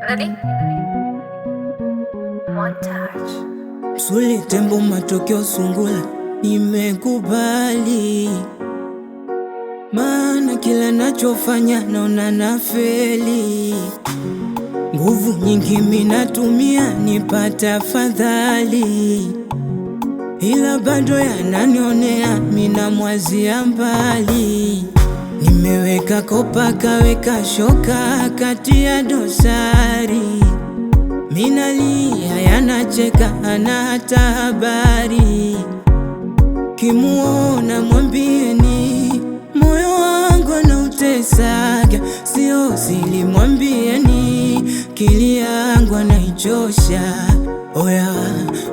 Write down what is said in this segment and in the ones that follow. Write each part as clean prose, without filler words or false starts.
Ready? Montage. Suli tembo matokeo sungula, nimekubali, maana kila nachofanya naona nafeli. Nguvu nyingi minatumia nipata fadhali, ila bado yananionea mina mwazia mbali. Nimeweka kopa kaweka shoka kati ya dosari, minalia yanacheka hana hata habari. Kimuona mwambieni moyo wangu anautesaga, sio sili mwambieni kili yangu anaichosha. Oya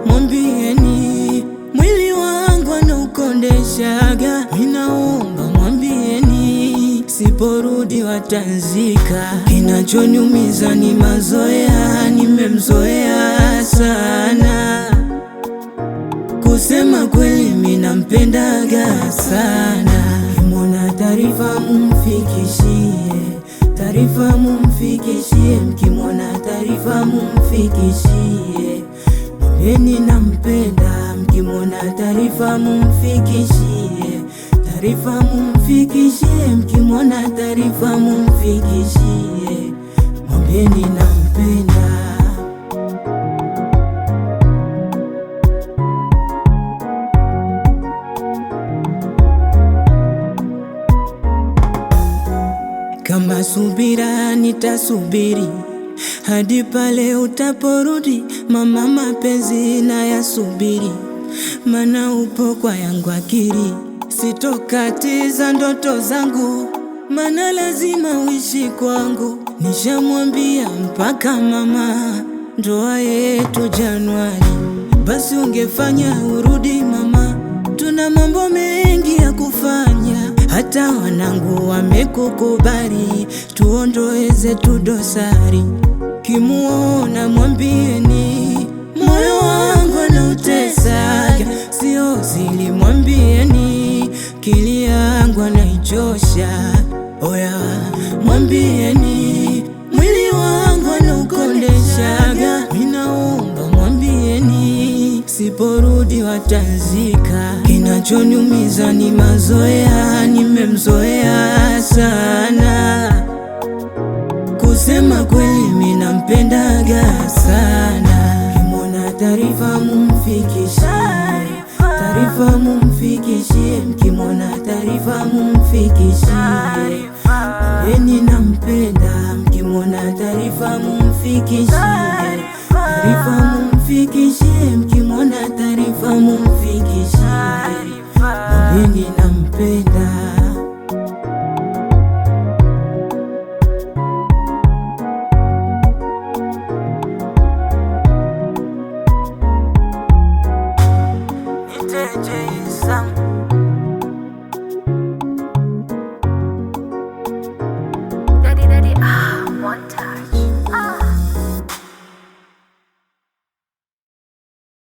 mwambieni mwili wangu anaukondeshaga, minaomba mwambieni siporudi watanzika. Kinachoniumiza ni mazoea, nimemzoea sana. Kusema kweli minampendaga sana. Kimwona taarifa mumfikishie, taarifa mumfikishie. Mkimwona taarifa mumfikishie, mwambieni nampenda. Mkimwona taarifa mumfikishie, taarifa mumfikishie. Mkimwona taarifa mumfikishie, mwambieni nampenda. Kama subira nitasubiri hadi pale utaporudi. Mama mapenzi na yasubiri, mana upo kwa yangu akili. Sitokatiza ndoto zangu, mana lazima uishi kwangu. Nishamwambia mpaka mama ndoa yetu Januari, basi ungefanya urudi mama, tuna mambo mengi ya kufanya. Hata wanangu wamekukubali, tuondoe zetu dosari. Kimuona mwambieni moyo wangu anautesaga, sio sili mwambieni kili yangu anaichosha. Oya mwambieni mwili wangu anaukondeshaga, minaomba mwambieni siporudi watanzika. Kinachoniumiza ni mazoea, nimemzoea sana. Kusema kweli minampendaga sana. Kimwona taarifa mumfikishie, taarifa mumfikishie. Mkimwona taarifa mumfikishie, mwambieni nampenda. Mkimwona taarifa mumfikishie, taarifa mumfikishie.